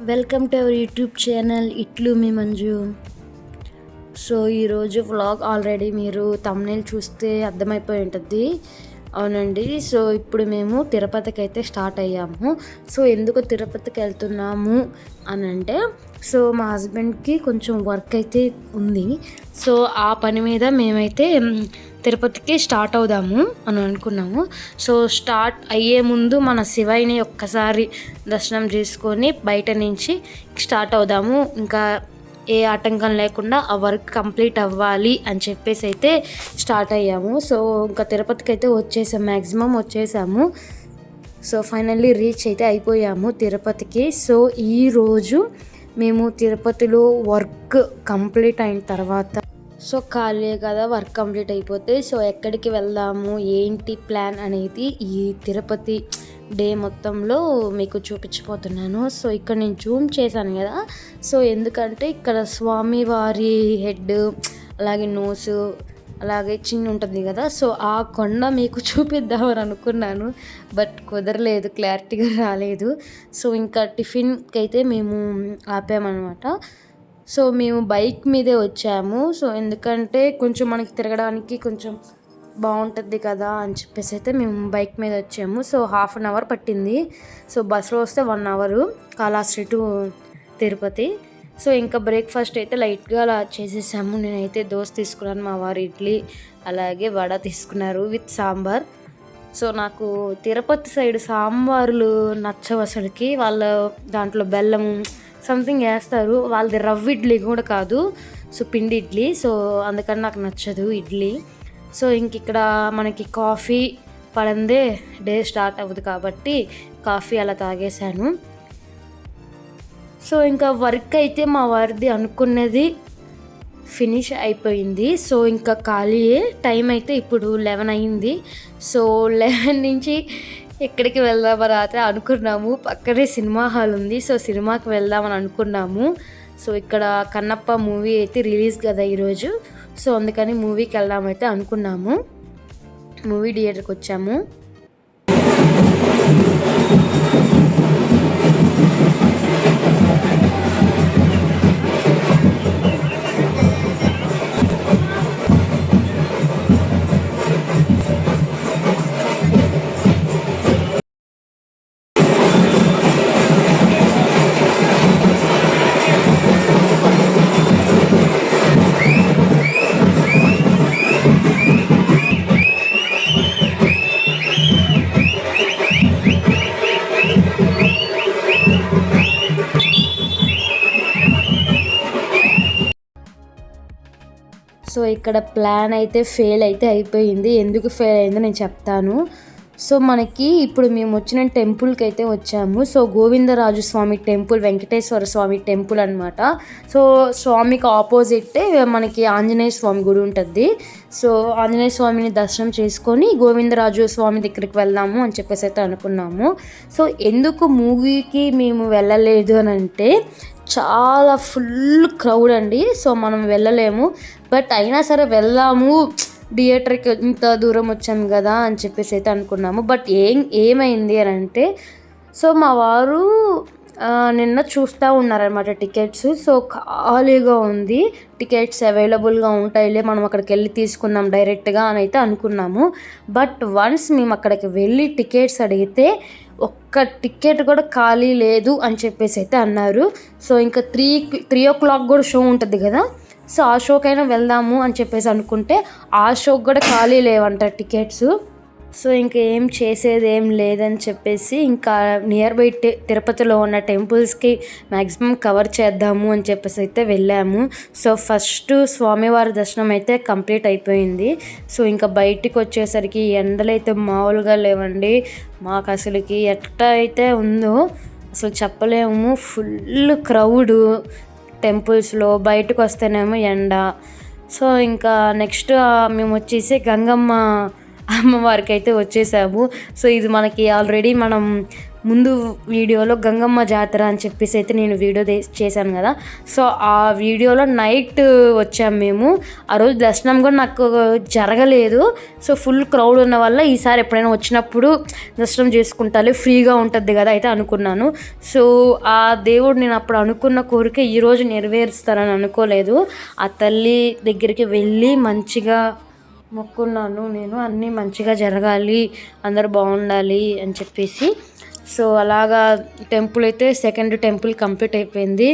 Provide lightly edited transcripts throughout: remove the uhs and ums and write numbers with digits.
Welcome to our YouTube channel ఇట్లు మీ Manju. So ఈరోజు vlog already మీరు థంబ్నెయిల్ చూస్తే అర్థమైపోయి ఉంటుంది. అవునండి, సో ఇప్పుడు మేము తిరుపతికి అయితే స్టార్ట్ అయ్యాము. సో ఎందుకు తిరుపతికి వెళ్తున్నాము అని అంటే, సో మా హస్బెండ్కి కొంచెం వర్క్ అయితే ఉంది. సో ఆ పని మీద మేమైతే తిరుపతికి స్టార్ట్ అవుదాము అని అనుకున్నాము. సో స్టార్ట్ అయ్యే ముందు మన శివయ్యని ఒక్కసారి దర్శనం చేసుకొని బయట నుంచి స్టార్ట్ అవుదాము. ఇంకా ఏ ఆటంకం లేకుండా ఆ వర్క్ కంప్లీట్ అవ్వాలి అని చెప్పేసి అయితే స్టార్ట్ అయ్యాము. సో ఇంకా తిరుపతికి అయితే మ్యాక్సిమం వచ్చేసాము. సో ఫైనల్లీ రీచ్ అయితే అయిపోయాము తిరుపతికి. సో ఈరోజు మేము తిరుపతిలో వర్క్ కంప్లీట్ అయిన తర్వాత, సో ఖాళీ కదా, వర్క్ కంప్లీట్ అయిపోతే సో ఎక్కడికి వెళ్దాము ఏంటి ప్లాన్ అనేది ఈ తిరుపతి డే మొత్తంలో మీకు చూపించిపోతున్నాను. సో ఇక్కడ నేను జూమ్ చేశాను కదా, సో ఎందుకంటే ఇక్కడ స్వామివారి హెడ్, అలాగే నోసు, అలాగే చిన్న ఉంటుంది కదా, సో ఆ కొండ మీకు చూపిద్దామని అనుకున్నాను. బట్ కుదరలేదు, క్లారిటీగా రాలేదు. సో ఇంకా టిఫిన్కి అయితే మేము ఆపామన్నమాట. సో మేము బైక్ మీదే వచ్చాము. సో ఎందుకంటే కొంచెం మనకి తిరగడానికి కొంచెం బాగుంటుంది కదా అని చెప్పేసి అయితే మేము బైక్ మీద వచ్చాము. సో 1/2 అవర్ పట్టింది. సో బస్సులో వస్తే 1 hour Kalahasti to Tirupati. So ఇంకా బ్రేక్ఫాస్ట్ అయితే లైట్గా అలా చేసేసాము. నేనైతే దోశ తీసుకున్నాను, మా వారు ఇడ్లీ అలాగే వడ తీసుకున్నారు విత్ సాంబార్. సో నాకు తిరుపతి సైడ్ సాంబార్లు నచ్చవు అసలుకి. వాళ్ళ దాంట్లో బెల్లం సంథింగ్ వేస్తారు, వాళ్ళది రవ్వ ఇడ్లీ కూడా కాదు, సో పిండి ఇడ్లీ. సో అందుకని నాకు నచ్చదు ఇడ్లీ. సో ఇంక ఇక్కడ మనకి కాఫీ పడందే డే స్టార్ట్ అవ్వదు కాబట్టి కాఫీ అలా తాగేశాను. సో ఇంకా వర్క్ అయితే మా వారిది అనుకున్నది ఫినిష్ అయిపోయింది. సో ఇంకా ఖాళీయే. టైం అయితే ఇప్పుడు 11 అయింది. సో 11 నుంచి ఎక్కడికి వెళ్దామని రాత్రి అనుకున్నాము. పక్కనే సినిమా హాల్ ఉంది, సో సినిమాకి వెళ్దామని అనుకున్నాము. సో ఇక్కడ కన్నప్ప మూవీ అయితే రిలీజ్ కదా ఈరోజు, సో అందుకని మూవీకి వెళ్దామైతే అనుకున్నాము. మూవీ థియేటర్కి వచ్చాము. సో ఇక్కడ ప్లాన్ అయితే ఫెయిల్ అయితే అయిపోయింది. ఎందుకు ఫెయిల్ అయిందో నేను చెప్తాను. సో మనకి ఇప్పుడు మేము వచ్చిన టెంపుల్కి అయితే వచ్చాము. సో గోవిందరాజు స్వామి టెంపుల్, వెంకటేశ్వర స్వామి టెంపుల్ అనమాట. సో స్వామికి ఆపోజిట్ మనకి ఆంజనేయ స్వామి గుడి ఉంటుంది. సో ఆంజనేయ స్వామిని దర్శనం చేసుకొని గోవిందరాజు స్వామి దగ్గరికి వెళ్దాము అని చెప్పేసి అయితే అనుకున్నాము. సో ఎందుకు మూవీకి మేము వెళ్ళలేదు అని అంటే, చాలా ఫుల్ క్రౌడ్ అండి. సో మనం వెళ్ళలేము, బట్ అయినా సరే వెళ్దాము, థియేటర్కి ఇంత దూరం వచ్చాము కదా అని చెప్పేసి అయితే అనుకున్నాము. బట్ ఏమైంది అని అంటే, సో మా వారు నిన్న చూస్తూ ఉన్నారనమాట టికెట్స్. సో ఖాళీగా ఉంది, టికెట్స్ అవైలబుల్గా ఉంటాయిలే, మనం అక్కడికి వెళ్ళి తీసుకుందాం డైరెక్ట్గా అని అయితే అనుకున్నాము. బట్ వన్స్ మేము అక్కడికి వెళ్ళి టికెట్స్ అడిగితే ఒక్క టికెట్ కూడా ఖాళీ లేదు అని చెప్పేసి అయితే అన్నారు. సో ఇంకా 3 o'clock కూడా షో ఉంటుంది కదా, సో ఆ షోకైనా వెళ్దాము అని చెప్పేసి అనుకుంటే ఆ షోకి కూడా ఖాళీ లేవంట టికెట్స్. సో ఇంకా ఏం చేసేది ఏం లేదని చెప్పేసి ఇంకా నియర్ బై తిరుపతిలో ఉన్న టెంపుల్స్కి మ్యాక్సిమం కవర్ చేద్దాము అని చెప్పేసి అయితే వెళ్ళాము. సో ఫస్ట్ స్వామివారి దర్శనం అయితే కంప్లీట్ అయిపోయింది. సో ఇంకా బయటికి వచ్చేసరికి ఎండలు అయితే మామూలుగా లేవండి. మాకు అసలుకి ఎట్లా అయితే ఉందో అసలు చెప్పలేము. ఫుల్ క్రౌడు టెంపుల్స్లో, బయటకు వస్తేనేమో ఎండ. సో ఇంకా నెక్స్ట్ మేము వచ్చేసి గంగమ్మ అమ్మవారికి అయితే వచ్చేసాము. సో ఇది మనకి ఆల్రెడీ మనం ముందు వీడియోలో గంగమ్మ జాతర అని చెప్పేసి అయితే నేను వీడియో చేశాను కదా. సో ఆ వీడియోలో నైట్ వచ్చాము మేము. ఆ రోజు దర్శనం కూడా నాకు జరగలేదు. సో ఫుల్ క్రౌడ్ ఉన్న వల్ల ఈసారి ఎప్పుడైనా వచ్చినప్పుడు దర్శనం చేసుకుంటాలి, ఫ్రీగా ఉంటుంది కదా అయితే అనుకున్నాను. సో ఆ దేవుడు నేను అప్పుడు అనుకున్న కోరిక ఈరోజు నెరవేరుస్తానని అనుకోలేదు. ఆ తల్లి దగ్గరికి వెళ్ళి మంచిగా మొక్కున్నాను నేను, అన్నీ మంచిగా జరగాలి, అందరు బాగుండాలి అని చెప్పేసి. సో అలాగా టెంపుల్ అయితే సెకండ్ టెంపుల్ కంప్లీట్ అయిపోయింది.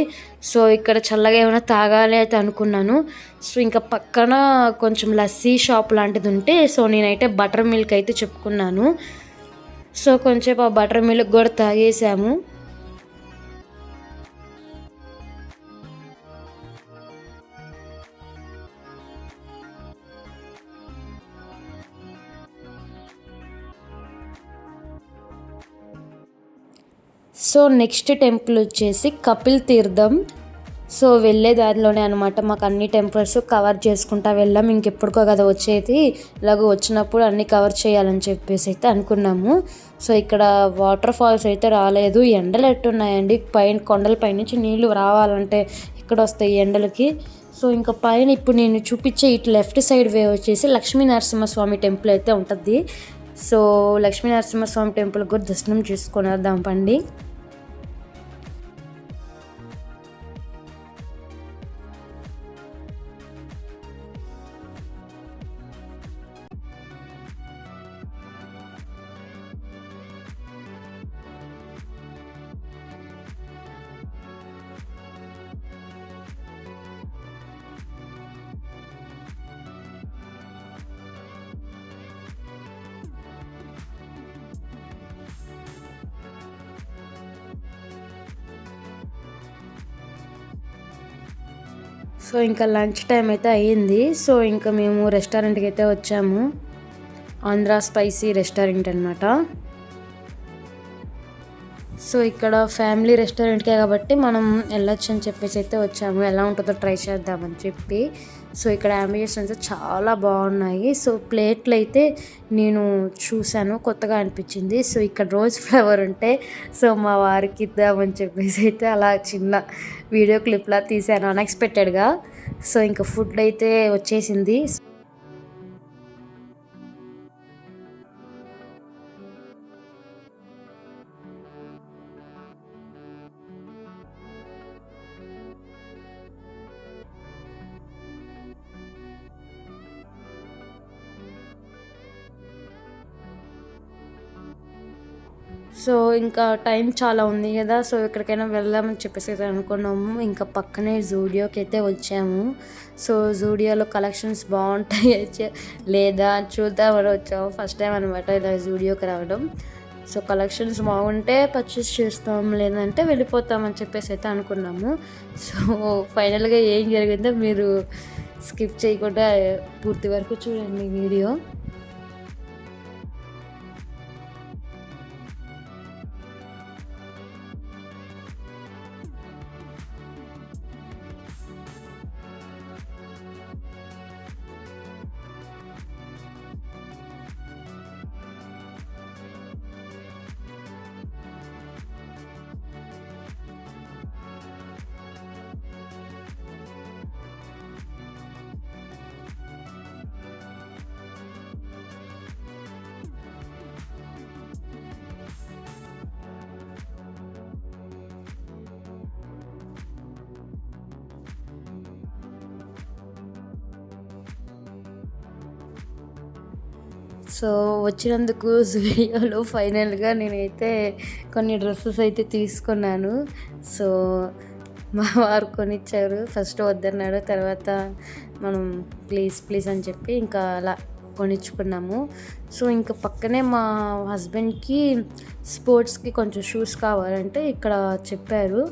సో ఇక్కడ చల్లగా ఏమైనా తాగాలి అయితే అనుకున్నాను. సో ఇంకా పక్కన కొంచెం లస్సీ షాప్ లాంటిది ఉంటే సో నేనైతే బటర్ మిల్క్ అయితే చెప్పుకున్నాను. సో కొంచెం ఆ బటర్ మిల్క్ కూడా తాగేసాము. సో నెక్స్ట్ టెంపుల్ వచ్చేసి కపిల్ తీర్థం. సో వెళ్ళే దారిలోనే అనమాట. మాకు అన్ని టెంపుల్స్ కవర్ చేసుకుంటా వెళ్ళాం. ఇంకెప్పుడుకో కదా వచ్చేది, ఇలాగ వచ్చినప్పుడు అన్నీ కవర్ చేయాలని చెప్పేసి అయితే అనుకున్నాము. సో ఇక్కడ వాటర్ ఫాల్స్ అయితే రాలేదు. ఎండలు ఎట్టున్నాయండి, పైన కొండల పైనుంచి నీళ్ళు రావాలంటే ఇక్కడ వస్తాయి ఎండలకి. సో ఇంకా పైన ఇప్పుడు నేను చూపించే ఇటు లెఫ్ట్ సైడ్ వే వచ్చేసి లక్ష్మీ నరసింహస్వామి టెంపుల్ అయితే ఉంటుంది. సో లక్ష్మీ నరసింహస్వామి టెంపుల్ కూడా దర్శనం చేసుకొని వద్దాం పండి. సో ఇంకా లంచ్ టైం అయితే అయ్యింది. సో ఇంకా మేము రెస్టారెంట్కి అయితే వచ్చాము. ఆంధ్ర స్పైసీ రెస్టారెంట్ అనమాట. సో ఇక్కడ ఫ్యామిలీ రెస్టారెంట్కే కాబట్టి మనం వెళ్ళొచ్చు అని చెప్పేసి అయితే వచ్చాము. ఎలా ఉంటుందో ట్రై చేద్దామని చెప్పి. సో ఇక్కడ అంబియన్స్ చాలా బాగున్నాయి. సో ప్లేట్లు అయితే నేను చూశాను, కొత్తగా అనిపించింది. సో ఇక్కడ రోజ్ ఫ్లవర్ ఉంటే సో మా వారికి ఇద్దామని చెప్పేసి అయితే అలా చిన్న వీడియో క్లిప్లా తీశాను అన్ఎక్స్పెక్టెడ్గా. సో ఇంకా ఫుడ్ అయితే వచ్చేసింది. సో ఇంకా టైం చాలా ఉంది కదా. సో ఎక్కడికైనా వెళ్దామని చెప్పేసి అయితే అనుకున్నాము. ఇంకా పక్కనే జూడియోకి అయితే వచ్చాము. సో జూడియోలో కలెక్షన్స్ బాగుంటాయి లేదా చూద్దామని వచ్చాము. ఫస్ట్ టైం అనమాట ఇలా జూడియోకి రావడం. సో కలెక్షన్స్ బాగుంటే పర్చేస్ చేస్తాం, లేదంటే వెళ్ళిపోతామని చెప్పేసి అయితే అనుకున్నాము. సో ఫైనల్గా ఏం జరిగిందో మీరు స్కిప్ చేయకుండా పూర్తి వరకు చూడండి వీడియో. సో వచ్చినందుకు జూడియోలో ఫైనల్గా నేనైతే కొన్ని డ్రెస్సెస్ అయితే తీసుకున్నాను. సో మా వారు కొనిచ్చారు. ఫస్ట్ వద్దన్నాడు, తర్వాత మనం ప్లీజ్ అని చెప్పి ఇంకా అలా కొనిచ్చుకున్నాము. సో ఇంకా పక్కనే మా హస్బెండ్కి స్పోర్ట్స్కి కొంచెం షూస్ కావాలంటే ఇక్కడ చెప్పారు.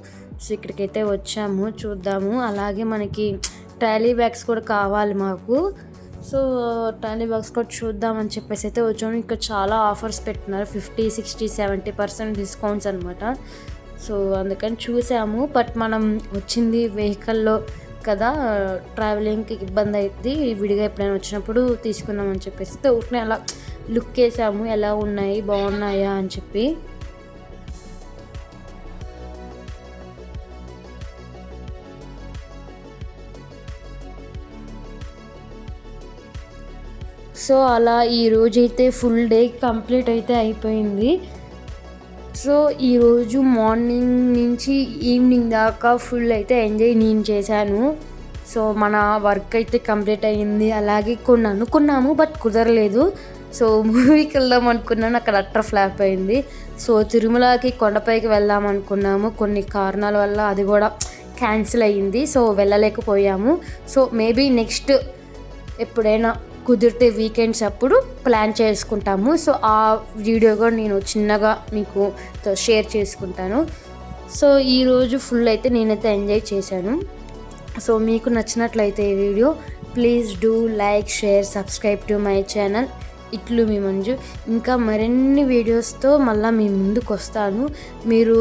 సో ఇక్కడికైతే వచ్చాము, చూద్దాము. అలాగే మనకి ట్రాలీ బ్యాగ్స్ కూడా కావాలి మాకు. సో ట్రాలీ బ్యాగ్స్ కూడా చూద్దామని చెప్పేసి అయితే వచ్చాము. ఇంకా చాలా ఆఫర్స్ పెట్టినారు, 50, 60, 70% డిస్కౌంట్స్ అనమాట. సో అందుకని చూసాము. బట్ మనం వచ్చింది వెహికల్లో కదా, ట్రావెలింగ్కి ఇబ్బంది అవుతుంది. విడిగా ఎప్పుడైనా వచ్చినప్పుడు తీసుకుందామని చెప్పేసి ఊరికనే అలా లుక్ వేసాము, ఎలా ఉన్నాయి బాగున్నాయా అని చెప్పి. సో అలా ఈరోజైతే ఫుల్ డే కంప్లీట్ అయితే అయిపోయింది. సో ఈరోజు మార్నింగ్ నుంచి ఈవినింగ్ దాకా ఫుల్ అయితే ఎంజాయ్ నేను చేశాను. సో మన వర్క్ అయితే కంప్లీట్ అయ్యింది. అలాగే కొన్ని అనుకున్నాము బట్ కుదరలేదు. సో మూవీకి వెళ్దాం అనుకున్నాను, అక్కడ అట్టర్ ఫ్లాప్ అయింది. సో తిరుమలకి కొండపైకి వెళ్దాం అనుకున్నాము, కొన్ని కారణాల వల్ల అది కూడా క్యాన్సిల్ అయ్యింది. సో వెళ్ళలేకపోయాము. సో మేబీ నెక్స్ట్ ఎప్పుడైనా కుదిరితే వీకెండ్స్ అప్పుడు ప్లాన్ చేసుకుంటాము. సో ఆ వీడియో కూడా నేను చిన్నగా మీకు షేర్ చేసుకుంటాను. సో ఈరోజు ఫుల్ అయితే నేనైతే ఎంజాయ్ చేశాను. సో మీకు నచ్చినట్లయితే ఈ video please do like, share, subscribe to my channel ఇట్లు మీ మంజు. ఇంకా మరిన్ని వీడియోస్తో మళ్ళీ మీ ముందుకు వస్తాను. మీరు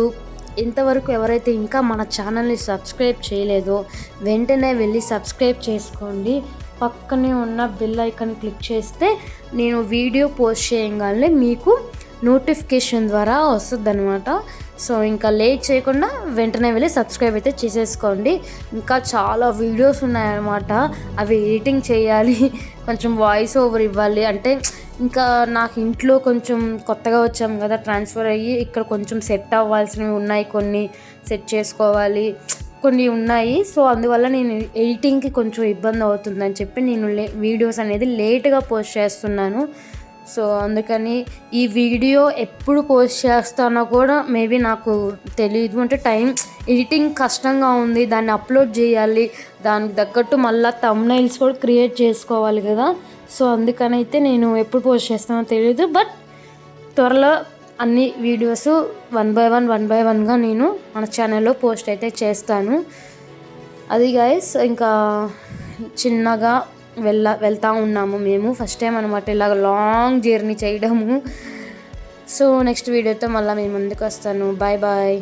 ఇంతవరకు ఎవరైతే ఇంకా మన ఛానల్ని సబ్స్క్రైబ్ చేయలేదో వెంటనే వెళ్ళి సబ్స్క్రైబ్ చేసుకోండి. పక్కనే ఉన్న బెల్ ఐకాన్ క్లిక్ చేస్తే నేను వీడియో పోస్ట్ చేయగానే మీకు నోటిఫికేషన్ ద్వారా వస్తుంది అనమాట. సో ఇంకా లేట్ చేయకుండా వెంటనే వెళ్ళి సబ్స్క్రైబ్ అయితే చేసేసుకోండి. ఇంకా చాలా వీడియోస్ ఉన్నాయన్నమాట, అవి ఎడిటింగ్ చేయాలి, కొంచెం వాయిస్ ఓవర్ ఇవ్వాలి. అంటే ఇంకా నాకు ఇంట్లో కొంచెం కొత్తగా వచ్చాం కదా, ట్రాన్స్ఫర్ అయ్యి ఇక్కడ కొంచెం సెట్ అవ్వాల్సినవి ఉన్నాయి, కొన్ని సెట్ చేసుకోవాలి, కొన్ని ఉన్నాయి. సో అందువల్ల నేను ఎడిటింగ్కి కొంచెం ఇబ్బంది అవుతుందని చెప్పి నేను వీడియోస్ అనేది లేట్గా పోస్ట్ చేస్తున్నాను. సో అందుకని ఈ వీడియో ఎప్పుడు పోస్ట్ చేస్తానో కూడా మేబీ నాకు తెలియదు. అంటే ఎడిటింగ్ కష్టంగా ఉంది, దాన్ని అప్లోడ్ చేయాలి, దానికి తగ్గట్టు మళ్ళీ థంబ్నైల్స్ కూడా క్రియేట్ చేసుకోవాలి కదా. సో అందుకనైతే నేను ఎప్పుడు పోస్ట్ చేస్తానో తెలియదు. బట్ త్వరలో అన్ని వీడియోస్ వన్ బై వన్గా నేను మన ఛానల్లో పోస్ట్ అయితే చేస్తాను. అది గైస్, ఇంకా చిన్నగా వెళ్తూ ఉన్నాము మేము. ఫస్ట్ టైం అనమాట ఇలాగ లాంగ్ జర్నీ చేయడము. సో నెక్స్ట్ వీడియోతో మళ్ళీ మేము ముందుకు వస్తాను. Bye bye.